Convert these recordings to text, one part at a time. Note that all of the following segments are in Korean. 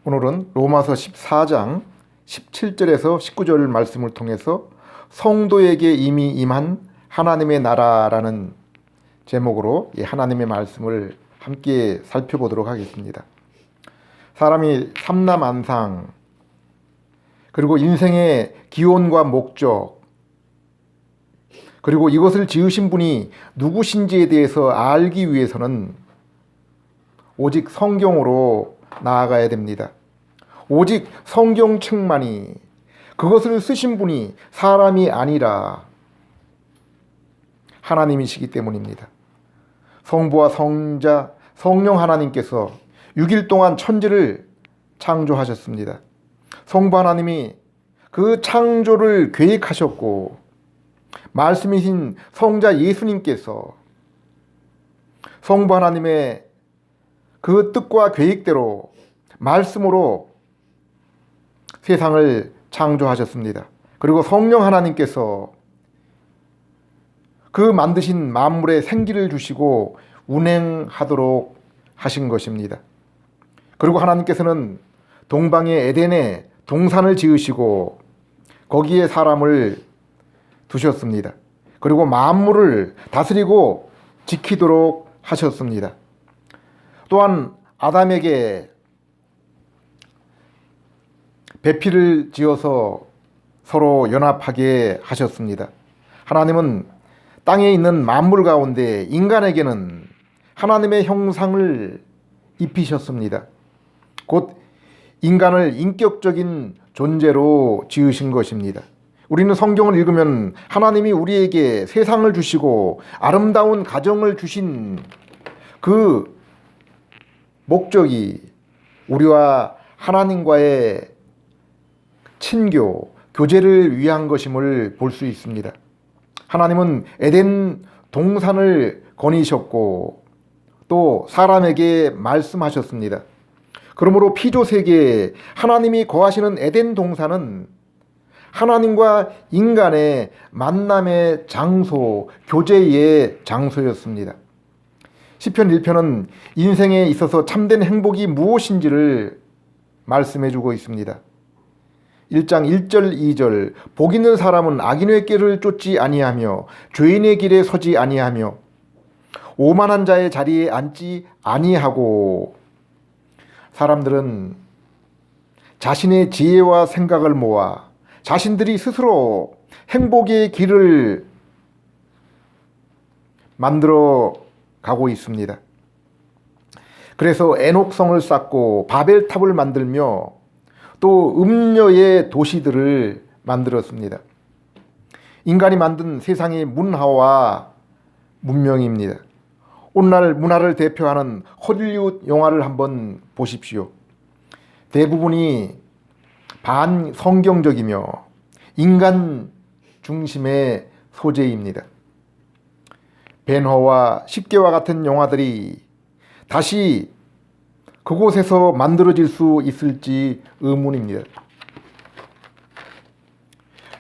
오늘은 로마서 14장 17절에서 19절 말씀을 통해서 성도에게 이미 임한 하나님의 나라라는 제목으로 이 하나님의 말씀을 함께 살펴보도록 하겠습니다. 사람이 삼남안상 그리고 인생의 기원과 목적 그리고 이것을 지으신 분이 누구신지에 대해서 알기 위해서는 오직 성경으로 나아가야 됩니다. 오직 성경책만이, 그것을 쓰신 분이 사람이 아니라 하나님이시기 때문입니다. 성부와 성자, 성령 하나님께서 6일 동안 천지를 창조하셨습니다. 성부 하나님이 그 창조를 계획하셨고, 말씀이신 성자 예수님께서 성부 하나님의 그 뜻과 계획대로 말씀으로 세상을 창조하셨습니다. 그리고 성령 하나님께서 그 만드신 만물에 생기를 주시고 운행하도록 하신 것입니다. 그리고 하나님께서는 동방의 에덴에 동산을 지으시고 거기에 사람을 두셨습니다. 그리고 만물을 다스리고 지키도록 하셨습니다. 또한 아담에게 배필을 지어서 서로 연합하게 하셨습니다. 하나님은 땅에 있는 만물 가운데 인간에게는 하나님의 형상을 입히셨습니다. 곧 인간을 인격적인 존재로 지으신 것입니다. 우리는 성경을 읽으면 하나님이 우리에게 세상을 주시고 아름다운 가정을 주신 그 목적이 우리와 하나님과의 친교, 교제를 위한 것임을 볼 수 있습니다. 하나님은 에덴 동산을 거니셨고 또 사람에게 말씀하셨습니다. 그러므로 피조세계에 하나님이 거하시는 에덴 동산은 하나님과 인간의 만남의 장소, 교제의 장소였습니다. 시편 1편은 인생에 있어서 참된 행복이 무엇인지를 말씀해주고 있습니다. 1장 1절 2절 복 있는 사람은 악인의 길을 쫓지 아니하며 죄인의 길에 서지 아니하며 오만한 자의 자리에 앉지 아니하고. 사람들은 자신의 지혜와 생각을 모아 자신들이 스스로 행복의 길을 만들어 가고 있습니다. 그래서 에녹성을 쌓고 바벨탑을 만들며 또 음녀의 도시들을 만들었습니다. 인간이 만든 세상의 문화와 문명입니다. 오늘날 문화를 대표하는 헐리우드 영화를 한번 보십시오. 대부분이 반성경적이며 인간 중심의 소재입니다. 벤허와 10개와 같은 영화들이 다시 그곳에서 만들어질 수 있을지 의문입니다.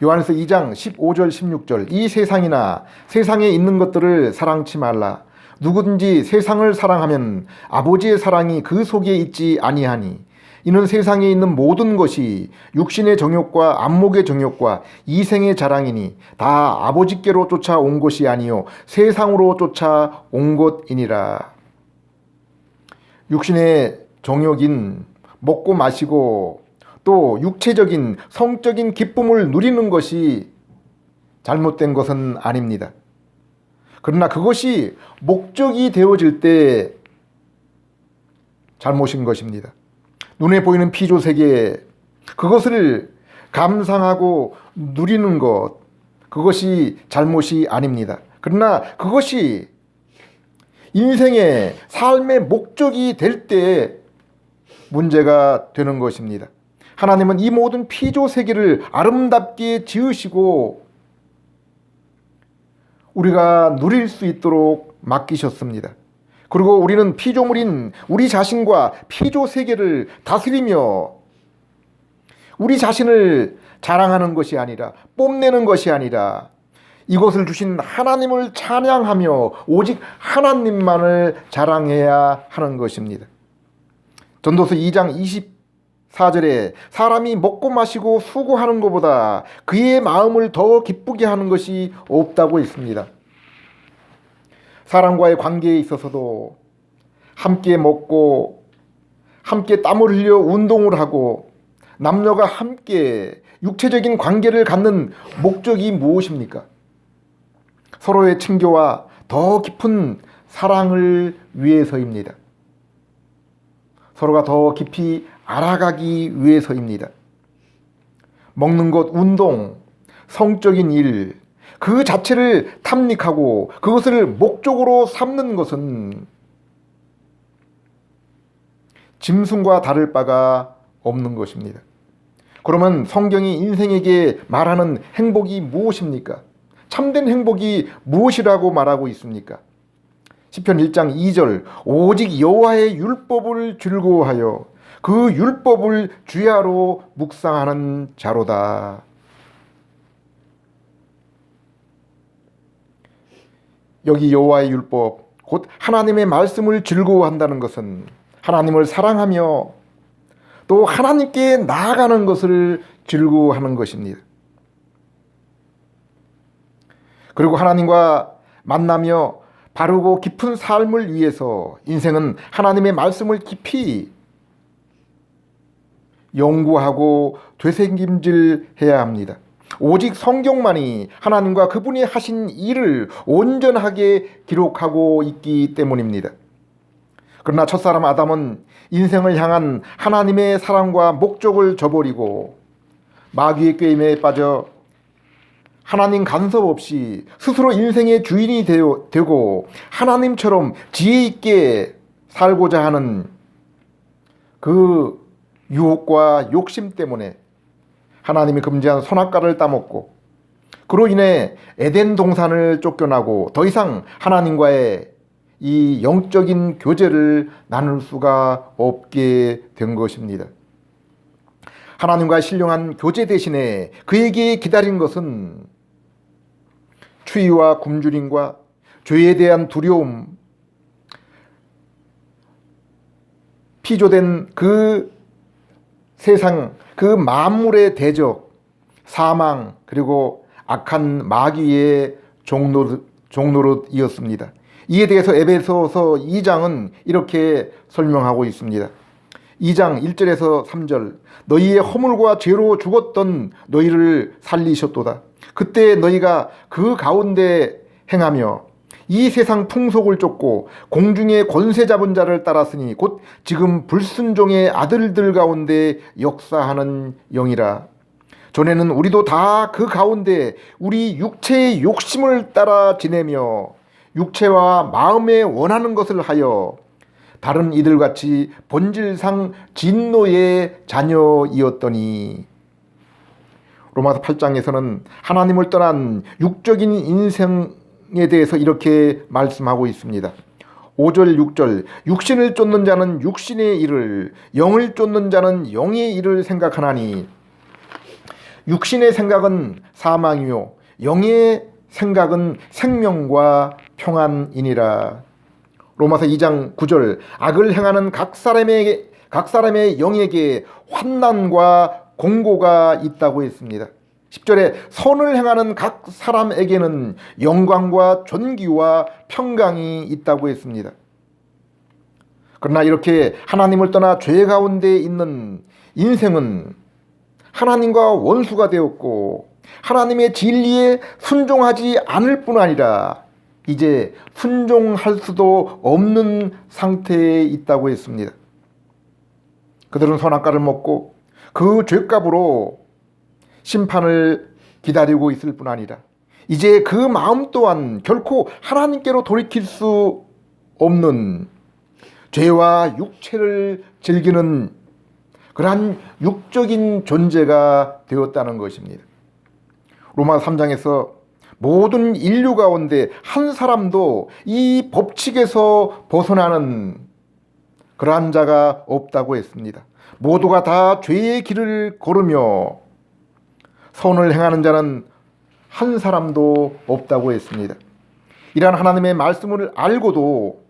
요한에서 2장 15절 16절 이 세상이나 세상에 있는 것들을 사랑치 말라. 누구든지 세상을 사랑하면 아버지의 사랑이 그 속에 있지 아니하니 이는 세상에 있는 모든 것이 육신의 정욕과 안목의 정욕과 이생의 자랑이니 다 아버지께로 쫓아온 것이 아니요 세상으로 쫓아온 것이니라. 육신의 정욕인 먹고 마시고 또 육체적인 성적인 기쁨을 누리는 것이 잘못된 것은 아닙니다. 그러나 그것이 목적이 되어질 때 잘못인 것입니다. 눈에 보이는 피조세계, 그것을 감상하고 누리는 것, 그것이 잘못이 아닙니다. 그러나 그것이 인생의 삶의 목적이 될 때 문제가 되는 것입니다. 하나님은 이 모든 피조세계를 아름답게 지으시고 우리가 누릴 수 있도록 맡기셨습니다. 그리고 우리는 피조물인 우리 자신과 피조세계를 다스리며 우리 자신을 자랑하는 것이 아니라 뽐내는 것이 아니라 이것을 주신 하나님을 찬양하며 오직 하나님만을 자랑해야 하는 것입니다. 전도서 2장 4절에 사람이 먹고 마시고 수고하는 것보다 그의 마음을 더 기쁘게 하는 것이 없다고 했습니다. 사람과의 관계에 있어서도 함께 먹고 함께 땀을 흘려 운동을 하고 남녀가 함께 육체적인 관계를 갖는 목적이 무엇입니까? 서로의 친교와 더 깊은 사랑을 위해서입니다. 서로가 더 깊이 알아가기 위해서입니다. 먹는 것, 운동, 성적인 일, 그 자체를 탐닉하고 그것을 목적으로 삼는 것은 짐승과 다를 바가 없는 것입니다. 그러면 성경이 인생에게 말하는 행복이 무엇입니까? 참된 행복이 무엇이라고 말하고 있습니까? 시편 1장 2절 오직 여호와의 율법을 즐거워하여 그 율법을 주야로 묵상하는 자로다. 여기 여호와의 율법, 곧 하나님의 말씀을 즐거워한다는 것은 하나님을 사랑하며 또 하나님께 나아가는 것을 즐거워하는 것입니다. 그리고 하나님과 만나며 바르고 깊은 삶을 위해서 인생은 하나님의 말씀을 깊이 연구하고 되새김질해야 합니다. 오직 성경만이 하나님과 그분이 하신 일을 온전하게 기록하고 있기 때문입니다. 그러나 첫사람 아담은 인생을 향한 하나님의 사랑과 목적을 저버리고 마귀의 꾀임에 빠져 하나님 간섭 없이 스스로 인생의 주인이 되고 하나님처럼 지혜 있게 살고자 하는 그 유혹과 욕심 때문에 하나님이 금지한 선악과를 따먹고 그로 인해 에덴 동산을 쫓겨나고 더 이상 하나님과의 이 영적인 교제를 나눌 수가 없게 된 것입니다. 하나님과 신령한 교제 대신에 그에게 기다린 것은 추위와 굶주림과 죄에 대한 두려움, 피조된 그 세상, 그 만물의 대적, 사망, 그리고 악한 마귀의 종노릇이었습니다. 이에 대해서 에베소서 2장은 이렇게 설명하고 있습니다. 2장 1절에서 3절 너희의 허물과 죄로 죽었던 너희를 살리셨도다. 그때 너희가 그 가운데 행하며 이 세상 풍속을 쫓고 공중의 권세 잡은 자를 따랐으니 곧 지금 불순종의 아들들 가운데 역사하는 영이라. 전에는 우리도 다 그 가운데 우리 육체의 욕심을 따라 지내며 육체와 마음에 원하는 것을 하여 다른 이들같이 본질상 진노의 자녀이었더니. 로마서 8장에서는 하나님을 떠난 육적인 인생에 대해서 이렇게 말씀하고 있습니다. 5절 6절 육신을 쫓는 자는 육신의 일을 영을 쫓는 자는 영의 일을 생각하나니 육신의 생각은 사망이요 영의 생각은 생명과 평안이니라. 로마서 2장 9절 악을 행하는 각 사람의 영에게 환난과 공고가 있다고 했습니다. 10절에 선을 행하는 각 사람에게는 영광과 존귀와 평강이 있다고 했습니다. 그러나 이렇게 하나님을 떠나 죄 가운데 있는 인생은 하나님과 원수가 되었고 하나님의 진리에 순종하지 않을 뿐 아니라 이제 순종할 수도 없는 상태에 있다고 했습니다. 그들은 선악과를 먹고 그 죄값으로 심판을 기다리고 있을 뿐 아니라 이제 그 마음 또한 결코 하나님께로 돌이킬 수 없는 죄와 육체를 즐기는 그러한 육적인 존재가 되었다는 것입니다. 로마 3장에서 모든 인류 가운데 한 사람도 이 법칙에서 벗어나는 그러한 자가 없다고 했습니다. 모두가 다 죄의 길을 걸으며 선을 행하는 자는 한 사람도 없다고 했습니다. 이러한 하나님의 말씀을 알고도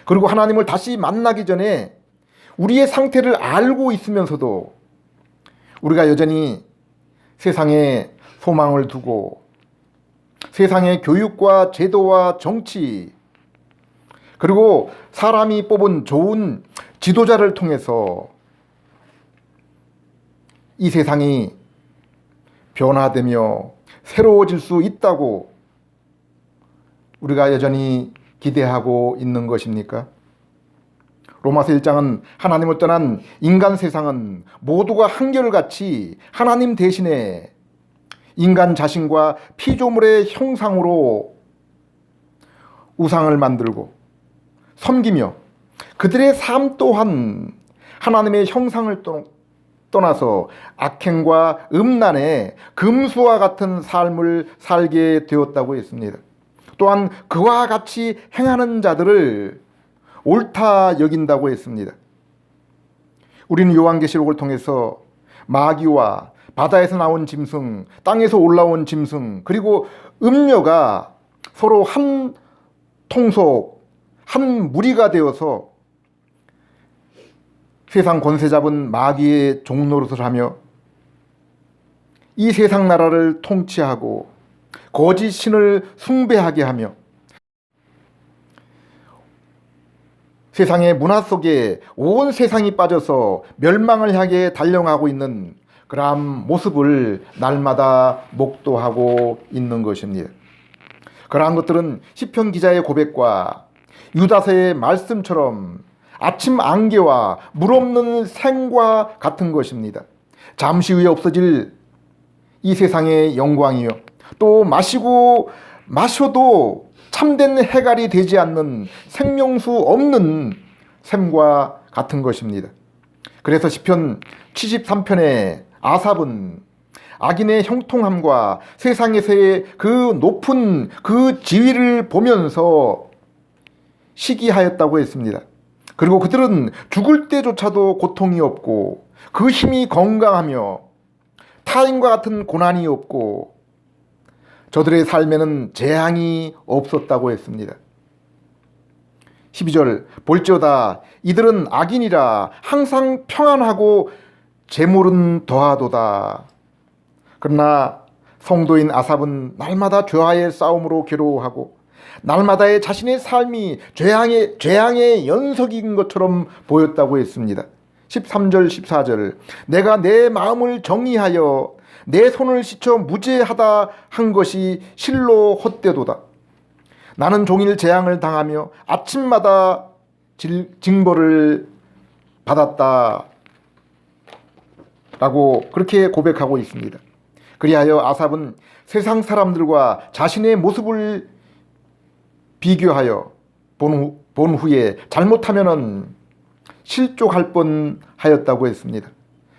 그리고 하나님을 다시 만나기 전에 우리의 상태를 알고 있으면서도 우리가 여전히 세상에 소망을 두고 세상의 교육과 제도와 정치, 그리고 사람이 뽑은 좋은 지도자를 통해서 이 세상이 변화되며 새로워질 수 있다고 우리가 여전히 기대하고 있는 것입니까? 로마서 1장은 하나님을 떠난 인간 세상은 모두가 한결같이 하나님 대신에 인간 자신과 피조물의 형상으로 우상을 만들고 섬기며 그들의 삶 또한 하나님의 형상을 떠나서 악행과 음란에 금수와 같은 삶을 살게 되었다고 했습니다. 또한 그와 같이 행하는 자들을 옳다 여긴다고 했습니다. 우리는 요한계시록을 통해서 마귀와 바다에서 나온 짐승, 땅에서 올라온 짐승, 그리고 음녀가 서로 한 통속, 한 무리가 되어서 세상 권세 잡은 마귀의 종노릇을 하며 이 세상 나라를 통치하고 거짓 신을 숭배하게 하며 세상의 문화 속에 온 세상이 빠져서 멸망을 향해 달려가고 있는 그러한 모습을 날마다 목도하고 있는 것입니다. 그러한 것들은 시편 기자의 고백과 유다서의 말씀처럼 아침 안개와 물 없는 생과 같은 것입니다. 잠시 후에 없어질 이 세상의 영광이요, 또 마시고 마셔도 참된 해갈이 되지 않는 생명수 없는 샘과 같은 것입니다. 그래서 시편 73편에 아삽은 악인의 형통함과 세상에서의 그 높은 그 지위를 보면서 시기하였다고 했습니다. 그리고 그들은 죽을 때조차도 고통이 없고 그 힘이 건강하며 타인과 같은 고난이 없고 저들의 삶에는 재앙이 없었다고 했습니다. 12절 볼지어다 이들은 악인이라 항상 평안하고 재물은 더하도다. 그러나 성도인 아삽은 날마다 죄와의 싸움으로 괴로워하고 날마다의 자신의 삶이 죄악의 연속인 것처럼 보였다고 했습니다. 13절 14절 내가 내 마음을 정리하여 내 손을 씻어 무죄하다 한 것이 실로 헛되도다. 나는 종일 재앙을 당하며 아침마다 징벌을 받았다 라고 그렇게 고백하고 있습니다. 그리하여 아삽은 세상 사람들과 자신의 모습을 비교하여 본 후에 잘못하면은 실족할 뻔하였다고 했습니다.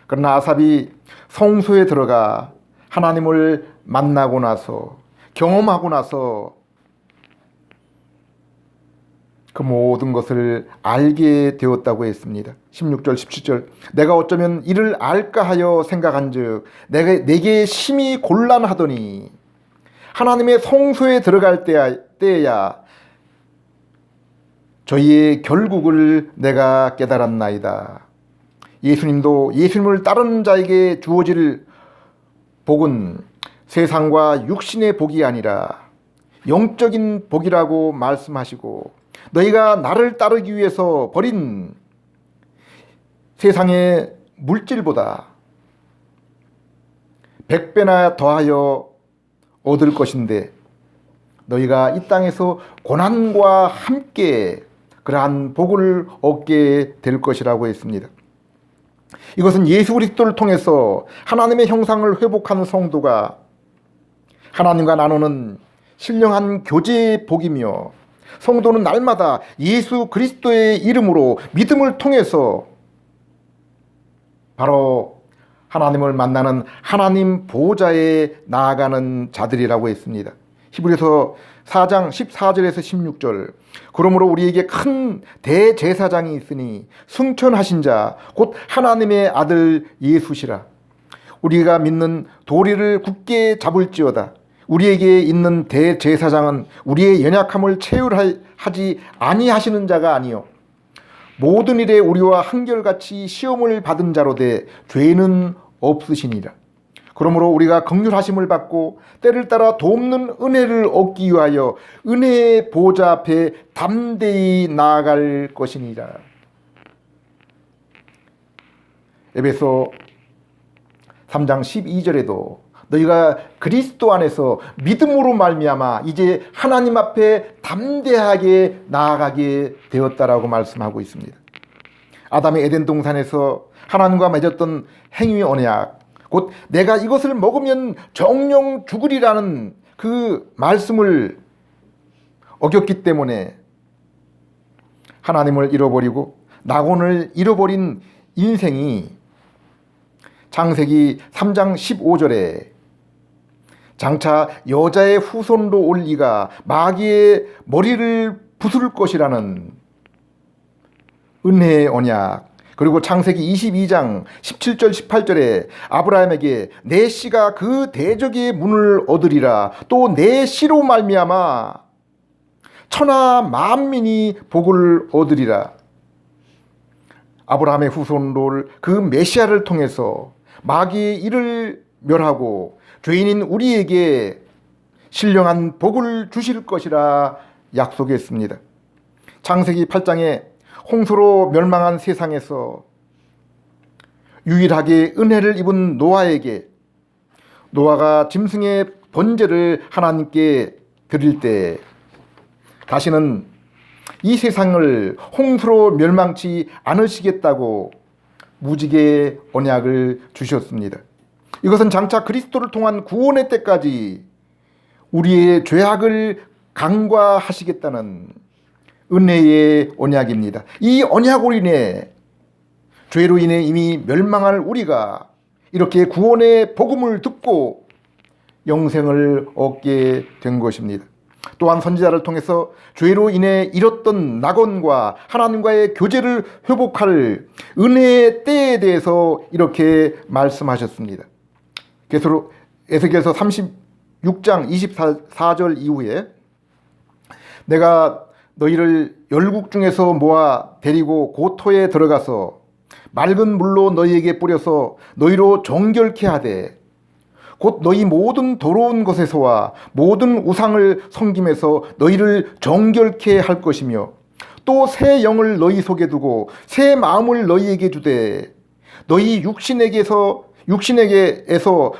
그러나 아삽이 성소에 들어가 하나님을 만나고 나서 경험하고 나서 그 모든 것을 알게 되었다고 했습니다. 16절 17절 내가 어쩌면 이를 알까 하여 생각한즉 내게 심히 곤란하더니 하나님의 성소에 들어갈 때야 저희의 결국을 내가 깨달았나이다. 예수님도 예수님을 따르는 자에게 주어질 복은 세상과 육신의 복이 아니라 영적인 복이라고 말씀하시고 너희가 나를 따르기 위해서 버린 세상의 물질보다 100배나 더하여 얻을 것인데 너희가 이 땅에서 고난과 함께 그러한 복을 얻게 될 것이라고 했습니다. 이것은 예수 그리스도를 통해서 하나님의 형상을 회복하는 성도가 하나님과 나누는 신령한 교제의 복이며 성도는 날마다 예수 그리스도의 이름으로 믿음을 통해서 바로 하나님을 만나는 하나님 보호자에 나아가는 자들이라고 했습니다. 히브리서 4장 14절에서 16절 그러므로 우리에게 큰 대제사장이 있으니 승천하신 자 곧 하나님의 아들 예수시라. 우리가 믿는 도리를 굳게 잡을지어다. 우리에게 있는 대제사장은 우리의 연약함을 체휼하지 아니하시는 자가 아니요 모든 일에 우리와 한결같이 시험을 받은 자로 돼 죄는 없으시니라. 그러므로 우리가 긍휼하심을 받고 때를 따라 돕는 은혜를 얻기 위하여 은혜의 보좌 앞에 담대히 나아갈 것이니라. 에베소 3장 12절에도 너희가 그리스도 안에서 믿음으로 말미암아 이제 하나님 앞에 담대하게 나아가게 되었다라고 말씀하고 있습니다. 아담의 에덴 동산에서 하나님과 맺었던 행위 언약, 곧 내가 이것을 먹으면 정령 죽으리라는 그 말씀을 어겼기 때문에 하나님을 잃어버리고 낙원을 잃어버린 인생이 창세기 3장 15절에 장차 여자의 후손으로 올 이가 마귀의 머리를 부술 것이라는 은혜의 언약, 그리고 창세기 22장 17절 18절에 아브라함에게 내 씨가 그 대적의 문을 얻으리라, 또 내 씨로 말미암아 천하 만민이 복을 얻으리라. 아브라함의 후손으로 그 메시아를 통해서 마귀의 일을 멸하고 죄인인 우리에게 신령한 복을 주실 것이라 약속했습니다. 창세기 8장에 홍수로 멸망한 세상에서 유일하게 은혜를 입은 노아에게 노아가 짐승의 번제를 하나님께 드릴 때 다시는 이 세상을 홍수로 멸망치 않으시겠다고 무지개 언약을 주셨습니다. 이것은 장차 그리스도를 통한 구원의 때까지 우리의 죄악을 간과하시겠다는 은혜의 언약입니다. 이 언약으로 인해 죄로 인해 이미 멸망할 우리가 이렇게 구원의 복음을 듣고 영생을 얻게 된 것입니다. 또한 선지자를 통해서 죄로 인해 잃었던 낙원과 하나님과의 교제를 회복할 은혜의 때에 대해서 이렇게 말씀하셨습니다. 에스겔서 36장 24절 이후에 내가 너희를 열국 중에서 모아 데리고 고토에 들어가서 맑은 물로 너희에게 뿌려서 너희로 정결케 하되 곧 너희 모든 더러운 것에서와 모든 우상을 섬김에서 너희를 정결케 할 것이며 또 새 영을 너희 속에 두고 새 마음을 너희에게 주되 너희 육신에게서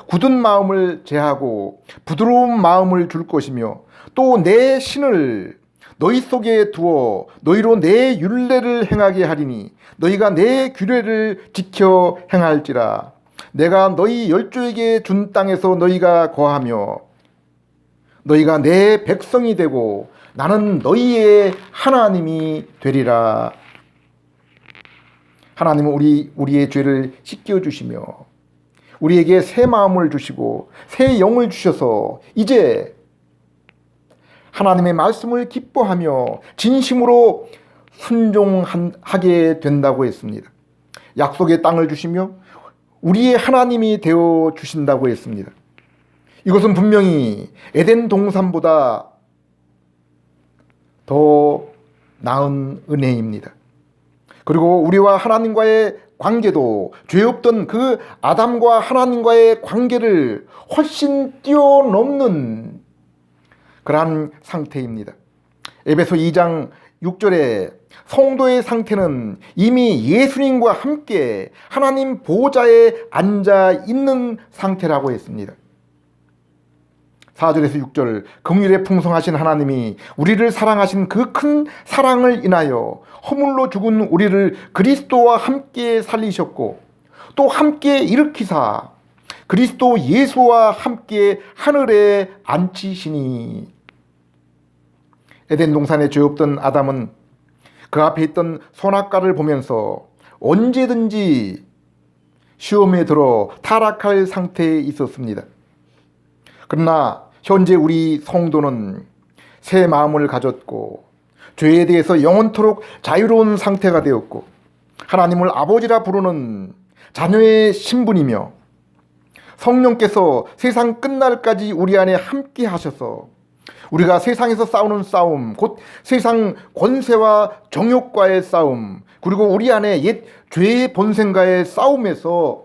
굳은 마음을 제하고 부드러운 마음을 줄 것이며 또 내 신을 너희 속에 두어 너희로 내 율례를 행하게 하리니 너희가 내 규례를 지켜 행할지라. 내가 너희 열조에게 준 땅에서 너희가 거하며 너희가 내 백성이 되고 나는 너희의 하나님이 되리라. 하나님은 우리의 죄를 씻겨주시며 우리에게 새 마음을 주시고 새 영을 주셔서 이제 하나님의 말씀을 기뻐하며 진심으로 순종하게 된다고 했습니다. 약속의 땅을 주시며 우리의 하나님이 되어 주신다고 했습니다. 이것은 분명히 에덴 동산보다 더 나은 은혜입니다. 그리고 우리와 하나님과의 관계도 죄 없던 그 아담과 하나님과의 관계를 훨씬 뛰어넘는 그러한 상태입니다. 에베소 2장 6절에 성도의 상태는 이미 예수님과 함께 하나님 보좌에 앉아 있는 상태라고 했습니다. 4절에서 6절 긍휼에 풍성하신 하나님이 우리를 사랑하신 그 큰 사랑을 인하여 허물로 죽은 우리를 그리스도와 함께 살리셨고 또 함께 일으키사 그리스도 예수와 함께 하늘에 앉히시니. 에덴 동산에 죄 없던 아담은 그 앞에 있던 선악과를 보면서 언제든지 시험에 들어 타락할 상태에 있었습니다. 그러나 현재 우리 성도는 새 마음을 가졌고 죄에 대해서 영원토록 자유로운 상태가 되었고 하나님을 아버지라 부르는 자녀의 신분이며 성령께서 세상 끝날까지 우리 안에 함께 하셔서 우리가 세상에서 싸우는 싸움, 곧 세상 권세와 정욕과의 싸움, 그리고 우리 안에 옛 죄의 본성과의 싸움에서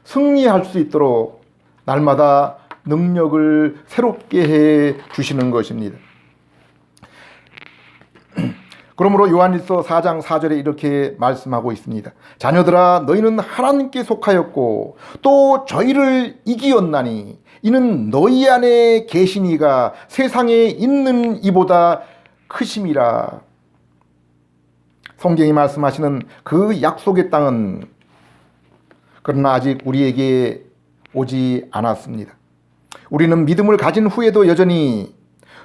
승리할 수 있도록 날마다 능력을 새롭게 해 주시는 것입니다. 그러므로 요한일서 4장 4절에 이렇게 말씀하고 있습니다. 자녀들아 너희는 하나님께 속하였고 또 저희를 이기었나니 이는 너희 안에 계신 이가 세상에 있는 이보다 크심이라. 성경이 말씀하시는 그 약속의 땅은 그러나 아직 우리에게 오지 않았습니다. 우리는 믿음을 가진 후에도 여전히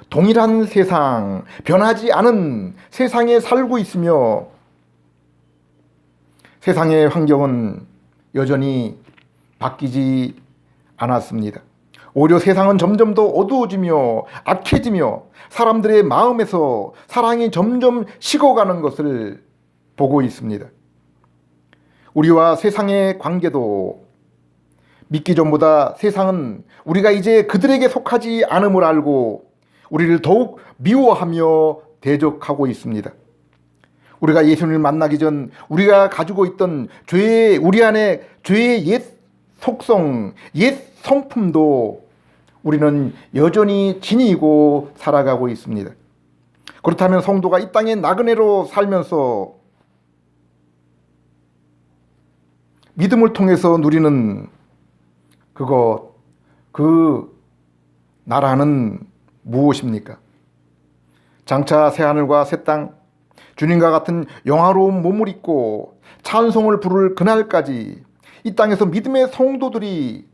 동일한 세상, 변하지 않은 세상에 살고 있으며 세상의 환경은 여전히 바뀌지 않았습니다. 오히려 세상은 점점 더 어두워지며 악해지며 사람들의 마음에서 사랑이 점점 식어가는 것을 보고 있습니다. 우리와 세상의 관계도 믿기 전보다 세상은 우리가 이제 그들에게 속하지 않음을 알고 우리를 더욱 미워하며 대적하고 있습니다. 우리가 예수님을 만나기 전 우리가 가지고 있던 우리 안에 죄의 옛 속성, 옛 성품도 우리는 여전히 지니고 살아가고 있습니다. 그렇다면 성도가 이 땅의 나그네로 살면서 믿음을 통해서 누리는 그 나라는 무엇입니까? 장차 새하늘과 새 땅, 주님과 같은 영화로운 몸을 입고 찬송을 부를 그날까지 이 땅에서 믿음의 성도들이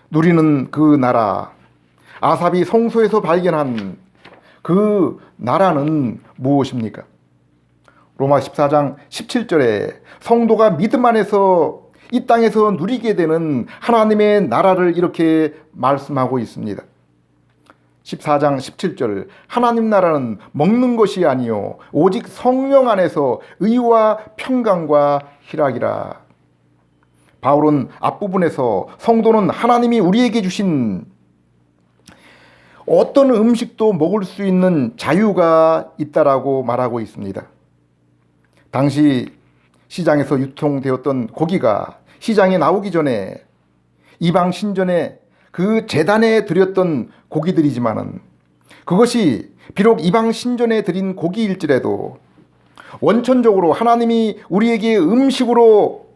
누리는 그 나라, 아삽이 성소에서 발견한 그 나라는 무엇입니까? 로마 14장 17절에 성도가 믿음 안에서 이 땅에서 누리게 되는 하나님의 나라를 이렇게 말씀하고 있습니다. 14장 17절 하나님 나라는 먹는 것이 아니요 오직 성령 안에서 의와 평강과 희락이라. 바울은 앞부분에서 성도는 하나님이 우리에게 주신 어떤 음식도 먹을 수 있는 자유가 있다라고 말하고 있습니다. 당시 시장에서 유통되었던 고기가 시장에 나오기 전에 이방 신전에 그 제단에 드렸던 고기들이지만은 그것이 비록 이방 신전에 드린 고기일지라도 원천적으로 하나님이 우리에게 음식으로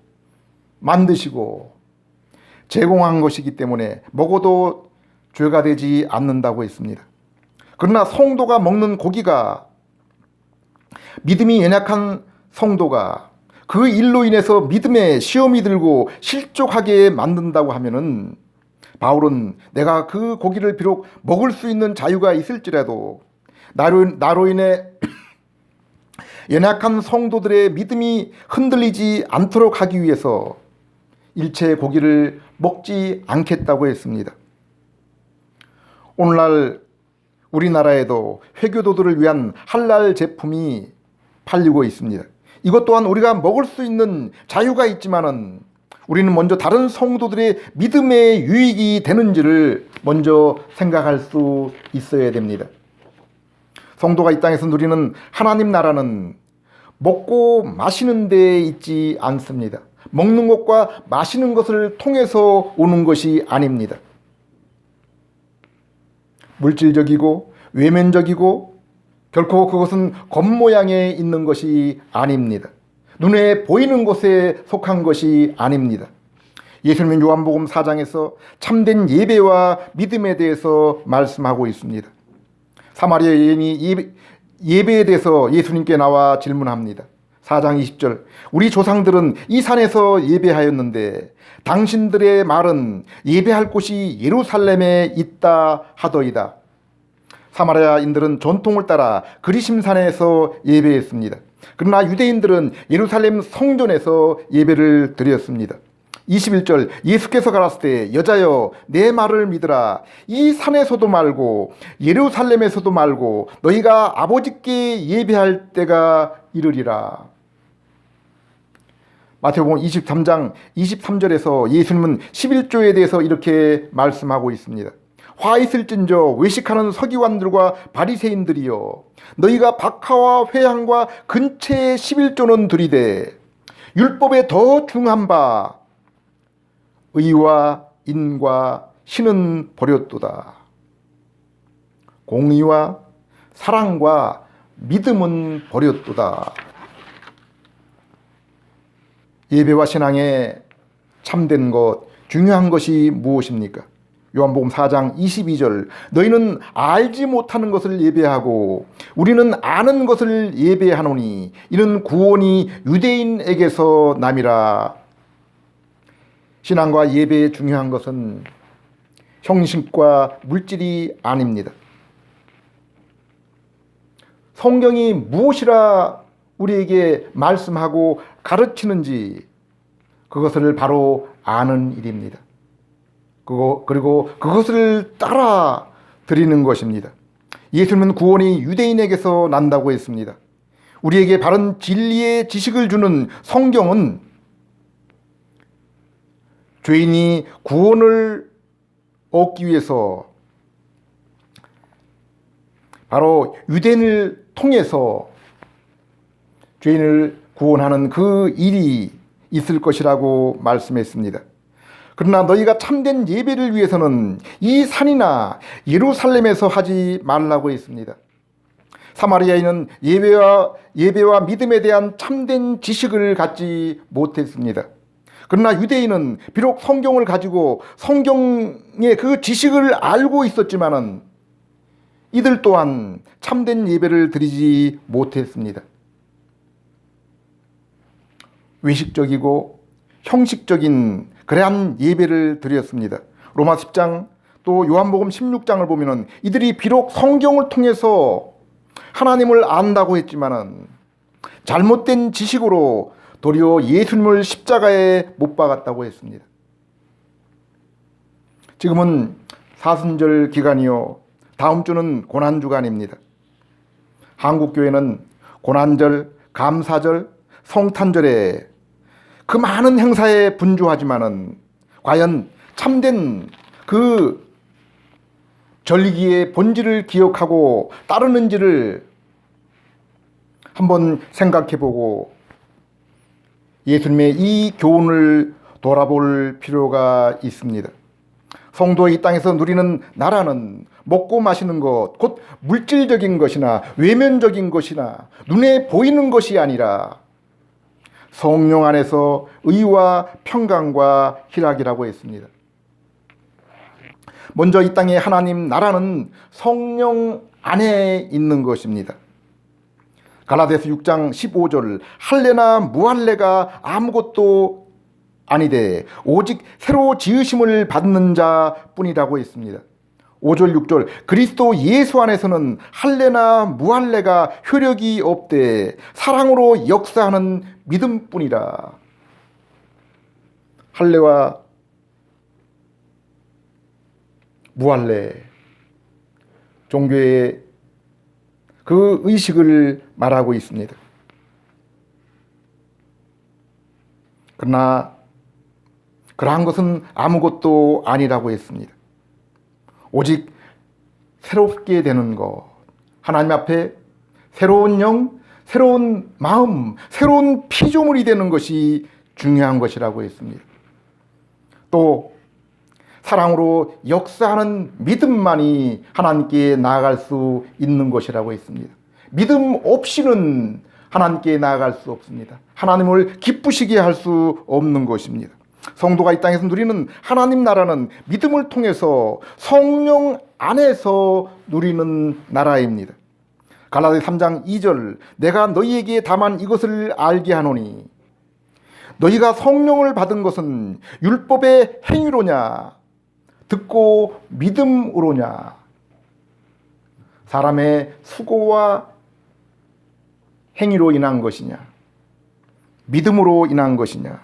만드시고 제공한 것이기 때문에 먹어도 죄가 되지 않는다고 했습니다. 그러나 성도가 먹는 고기가 믿음이 연약한 성도가 그 일로 인해서 믿음에 시험이 들고 실족하게 만든다고 하면은 바울은 내가 그 고기를 비록 먹을 수 있는 자유가 있을지라도 나로 인해 연약한 성도들의 믿음이 흔들리지 않도록 하기 위해서 일체 고기를 먹지 않겠다고 했습니다. 오늘날 우리나라에도 회교도들을 위한 할랄 제품이 팔리고 있습니다. 이것 또한 우리가 먹을 수 있는 자유가 있지만은 우리는 먼저 다른 성도들의 믿음에 유익이 되는지를 먼저 생각할 수 있어야 됩니다. 성도가 이 땅에서 누리는 하나님 나라는 먹고 마시는 데에 있지 않습니다. 먹는 것과 마시는 것을 통해서 오는 것이 아닙니다. 물질적이고 외면적이고 결코 그것은 겉모양에 있는 것이 아닙니다. 눈에 보이는 것에 속한 것이 아닙니다. 예수님은 요한복음 4장에서 참된 예배와 믿음에 대해서 말씀하고 있습니다. 사마리아 여인이 예배에 대해서 예수님께 나와 질문합니다. 4장 20절 우리 조상들은 이 산에서 예배하였는데 당신들의 말은 예배할 곳이 예루살렘에 있다 하더이다. 사마리아인들은 전통을 따라 그리심산에서 예배했습니다. 그러나 유대인들은 예루살렘 성전에서 예배를 드렸습니다. 21절 예수께서 가라사대 때 여자여 내 말을 믿으라. 이 산에서도 말고 예루살렘에서도 말고 너희가 아버지께 예배할 때가 이르리라. 마태복음 23장 23절에서 예수님은 11조에 대해서 이렇게 말씀하고 있습니다. 화 있을진저 외식하는 서기관들과 바리새인들이여, 너희가 박하와 회향과 근체의 11조는 들이되 율법에 더 중한 바 의와 인과 신은 버렸도다. 공의와 사랑과 믿음은 버렸도다. 예배와 신앙에 참된 것, 중요한 것이 무엇입니까? 요한복음 4장 22절, 너희는 알지 못하는 것을 예배하고 우리는 아는 것을 예배하노니 이는 구원이 유대인에게서 남이라. 신앙과 예배의 중요한 것은 형식과 물질이 아닙니다. 성경이 무엇이라 우리에게 말씀하고 가르치는지 그것을 바로 아는 일입니다. 그리고 그것을 따라 드리는 것입니다. 예수님은 구원이 유대인에게서 난다고 했습니다. 우리에게 바른 진리의 지식을 주는 성경은 죄인이 구원을 얻기 위해서 바로 유대인을 통해서 죄인을 구원하는 그 일이 있을 것이라고 말씀했습니다. 그러나 너희가 참된 예배를 위해서는 이 산이나 예루살렘에서 하지 말라고 했습니다. 사마리아인은 예배와 믿음에 대한 참된 지식을 갖지 못했습니다. 그러나 유대인은 비록 성경을 가지고 성경의 그 지식을 알고 있었지만은 이들 또한 참된 예배를 드리지 못했습니다. 외식적이고 형식적인 그러한 예배를 드렸습니다. 로마 10장 또 요한복음 16장을 보면은 이들이 비록 성경을 통해서 하나님을 안다고 했지만은 잘못된 지식으로 도리어 예수님을 십자가에 못 박았다고 했습니다. 지금은 사순절 기간이요, 다음 주는 고난주간입니다. 한국교회는 고난절, 감사절, 성탄절에 그 많은 행사에 분주하지만은 과연 참된 그 절기의 본질을 기억하고 따르는지를 한번 생각해보고 예수님의 이 교훈을 돌아볼 필요가 있습니다. 성도의 이 땅에서 누리는 나라는 먹고 마시는 것, 곧 물질적인 것이나 외면적인 것이나 눈에 보이는 것이 아니라 성령 안에서 의와 평강과 희락이라고 했습니다. 먼저 이 땅의 하나님 나라는 성령 안에 있는 것입니다. 갈라디아서 6장 15절, 할례나 무할례가 아무것도 아니되 오직 새로 지으심을 받는 자뿐이라고 했습니다. 5절 6절, 그리스도 예수 안에서는 할례나 무할례가 효력이 없되 사랑으로 역사하는 믿음뿐이라. 할례와 무할례, 종교의 그 의식을 말하고 있습니다. 그러나 그러한 것은 아무것도 아니라고 했습니다. 오직 새롭게 되는 것, 하나님 앞에 새로운 영, 새로운 마음, 새로운 피조물이 되는 것이 중요한 것이라고 했습니다. 또 사랑으로 역사하는 믿음만이 하나님께 나아갈 수 있는 것이라고 했습니다. 믿음 없이는 하나님께 나아갈 수 없습니다. 하나님을 기쁘시게 할 수 없는 것입니다. 성도가 이 땅에서 누리는 하나님 나라는 믿음을 통해서 성령 안에서 누리는 나라입니다. 갈라디아 3장 2절, 내가 너희에게 다만 이것을 알게 하노니 너희가 성령을 받은 것은 율법의 행위로냐 듣고 믿음으로냐, 사람의 수고와 행위로 인한 것이냐 믿음으로 인한 것이냐,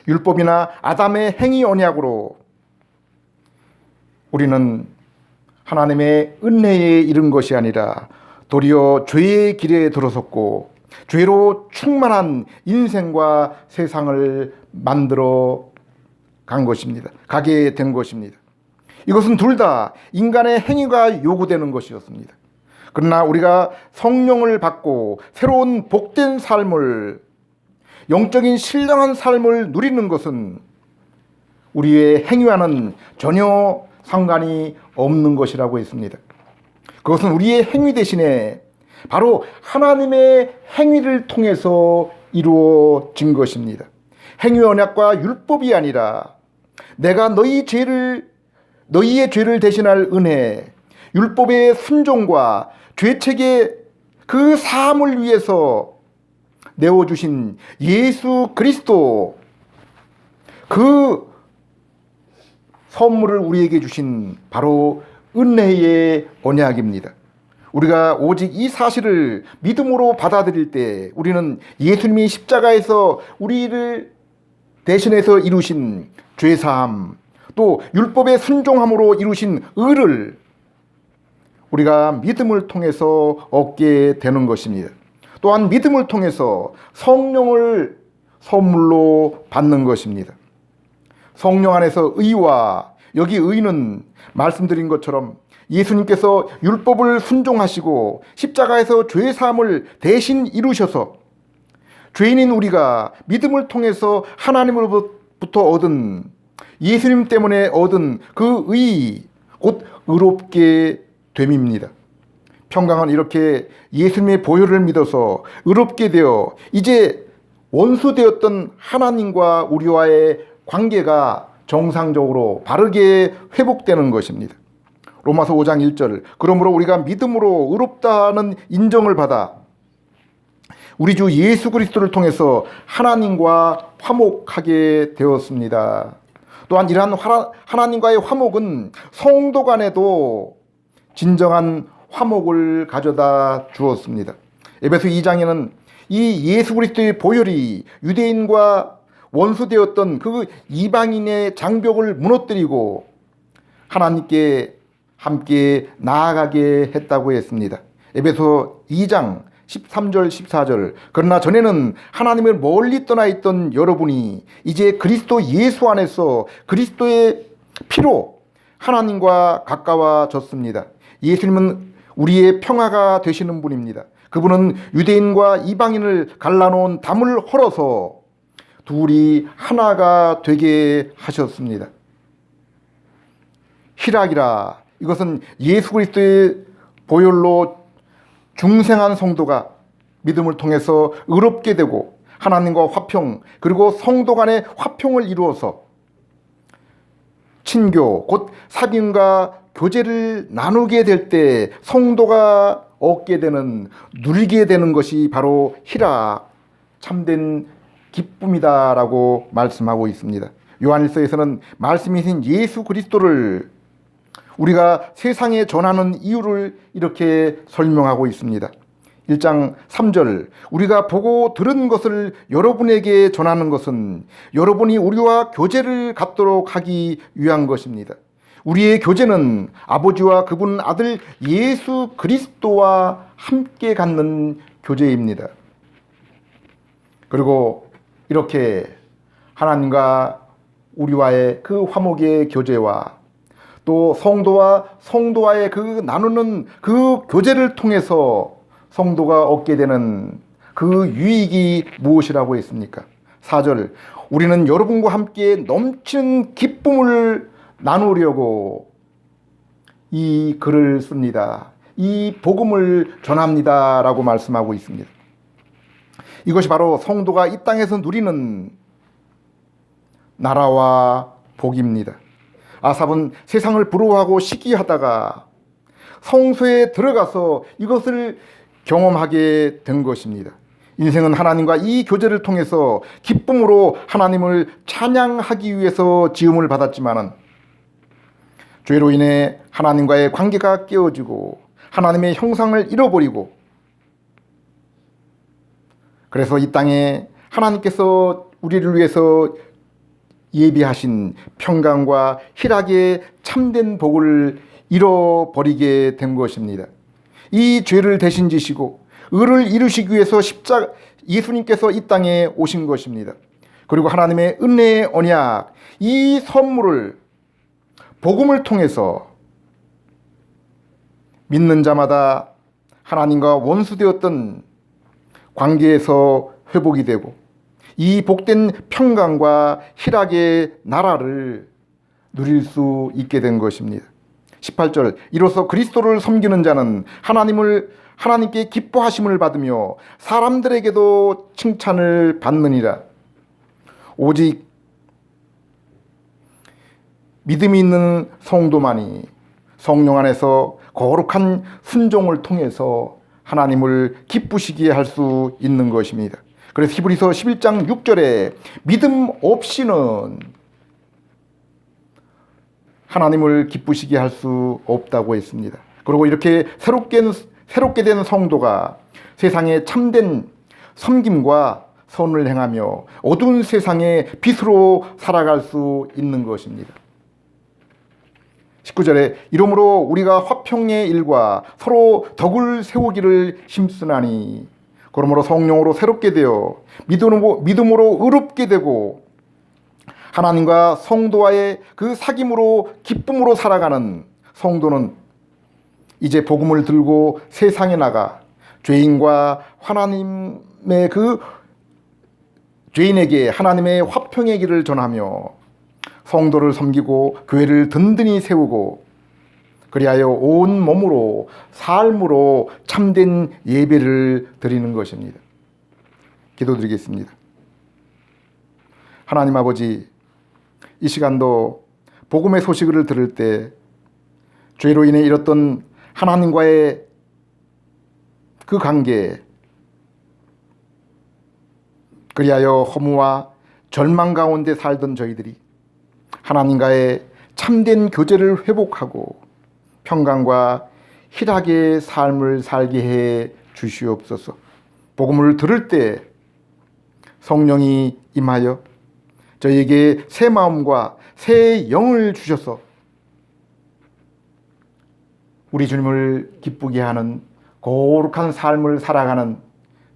율법이나 아담의 행위 언약으로 우리는 하나님의 은혜에 이른 것이 아니라 도리어 죄의 길에 들어섰고 죄로 충만한 인생과 세상을 만들어 간 것입니다. 가게 된 것입니다. 이것은 둘 다 인간의 행위가 요구되는 것이었습니다. 그러나 우리가 성령을 받고 새로운 복된 삶을, 영적인 신령한 삶을 누리는 것은 우리의 행위와는 전혀 상관이 없는 것이라고 했습니다. 그것은 우리의 행위 대신에 바로 하나님의 행위를 통해서 이루어진 것입니다. 행위 언약과 율법이 아니라 내가 너희의 죄를 대신할 은혜, 율법의 순종과 죄책의 그 사함을 위해서 내어주신 예수 그리스도, 그 선물을 우리에게 주신 바로 은혜의 언약입니다. 우리가 오직 이 사실을 믿음으로 받아들일 때 우리는 예수님이 십자가에서 우리를 대신해서 이루신 죄사함, 또 율법의 순종함으로 이루신 의를 우리가 믿음을 통해서 얻게 되는 것입니다. 또한 믿음을 통해서 성령을 선물로 받는 것입니다. 성령 안에서 의와, 여기 의는 말씀드린 것처럼 예수님께서 율법을 순종하시고 십자가에서 죄사함을 대신 이루셔서 죄인인 우리가 믿음을 통해서 하나님으로부터 얻은, 예수님 때문에 얻은 그 의, 곧 의롭게 됨입니다. 평강은 이렇게 예수님의 보혈을 믿어서 의롭게 되어 이제 원수되었던 하나님과 우리와의 관계가 정상적으로 바르게 회복되는 것입니다. 로마서 5장 1절, 그러므로 우리가 믿음으로 의롭다는 인정을 받아 우리 주 예수 그리스도를 통해서 하나님과 화목하게 되었습니다. 또한 이러한 하나님과의 화목은 성도 간에도 진정한 화목을 가져다 주었습니다. 에베소 2장에는 이 예수 그리스도의 보혈이 유대인과 원수되었던 그 이방인의 장벽을 무너뜨리고 하나님께 함께 나아가게 했다고 했습니다. 에베소 2장 13절 14절, 그러나 전에는 하나님을 멀리 떠나 있던 여러분이 이제 그리스도 예수 안에서 그리스도의 피로 하나님과 가까워졌습니다. 예수님은 우리의 평화가 되시는 분입니다. 그분은 유대인과 이방인을 갈라놓은 담을 헐어서 둘이 하나가 되게 하셨습니다. 희락이라, 이것은 예수 그리스도의 보혈로 중생한 성도가 믿음을 통해서 의롭게 되고 하나님과 화평, 그리고 성도 간의 화평을 이루어서 친교, 곧 사귐과 교제를 나누게 될 때 성도가 얻게 되는, 누리게 되는 것이 바로 희락, 참된 기쁨이다라고 말씀하고 있습니다. 요한일서에서는 말씀이신 예수 그리스도를 우리가 세상에 전하는 이유를 이렇게 설명하고 있습니다. 1장 3절, 우리가 보고 들은 것을 여러분에게 전하는 것은 여러분이 우리와 교제를 갖도록 하기 위한 것입니다. 우리의 교제는 아버지와 그분 아들 예수 그리스도와 함께 갖는 교제입니다. 그리고 이렇게 하나님과 우리와의 그 화목의 교제와 또 성도와의 그 나누는 그 교제를 통해서 성도가 얻게 되는 그 유익이 무엇이라고 했습니까? 4절, 우리는 여러분과 함께 넘치는 기쁨을 나누려고 이 글을 씁니다. 이 복음을 전합니다 라고 말씀하고 있습니다. 이것이 바로 성도가 이 땅에서 누리는 나라와 복입니다. 아삽은 세상을 부러워하고 시기하다가 성소에 들어가서 이것을 경험하게 된 것입니다. 인생은 하나님과 이 교제를 통해서 기쁨으로 하나님을 찬양하기 위해서 지음을 받았지만은 죄로 인해 하나님과의 관계가 깨어지고 하나님의 형상을 잃어버리고, 그래서 이 땅에 하나님께서 우리를 위해서 예비하신 평강과 희락의 참된 복을 잃어버리게 된 것입니다. 이 죄를 대신 지시고 의를 이루시기 위해서 예수님께서 이 땅에 오신 것입니다. 그리고 하나님의 은혜의 언약, 이 선물을 복음을 통해서 믿는 자마다 하나님과 원수되었던 관계에서 회복이 되고 이 복된 평강과 희락의 나라를 누릴 수 있게 된 것입니다. 18절 이로써 그리스도를 섬기는 자는 하나님께 기뻐하심을 받으며 사람들에게도 칭찬을 받느니라. 오직 믿음이 있는 성도만이 성령 안에서 거룩한 순종을 통해서 하나님을 기쁘시게 할 수 있는 것입니다. 그래서 히브리서 11장 6절에 믿음 없이는 하나님을 기쁘시게 할 수 없다고 했습니다. 그리고 이렇게 새롭게 된 성도가 세상에 참된 섬김과 선을 행하며 어두운 세상의 빛으로 살아갈 수 있는 것입니다. 19절에 이러므로 우리가 화평의 일과 서로 덕을 세우기를 힘쓰나니 그러므로 성령으로 새롭게 되어 믿음으로 의롭게 되고 하나님과 성도와의 그 사귐으로 기쁨으로 살아가는 성도는 이제 복음을 들고 세상에 나가 죄인과 하나님의 죄인에게 하나님의 화평의 길을 전하며 성도를 섬기고 교회를 든든히 세우고 그리하여 온 몸으로 삶으로 참된 예배를 드리는 것입니다. 기도드리겠습니다. 하나님 아버지, 이 시간도 복음의 소식을 들을 때 죄로 인해 잃었던 하나님과의 그 관계, 그리하여 허무와 절망 가운데 살던 저희들이 하나님과의 참된 교제를 회복하고 평강과 희락의 삶을 살게 해 주시옵소서. 복음을 들을 때 성령이 임하여 저희에게 새 마음과 새 영을 주셔서 우리 주님을 기쁘게 하는 거룩한 삶을 살아가는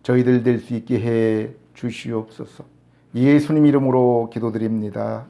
저희들 될 수 있게 해 주시옵소서. 예수님 이름으로 기도드립니다.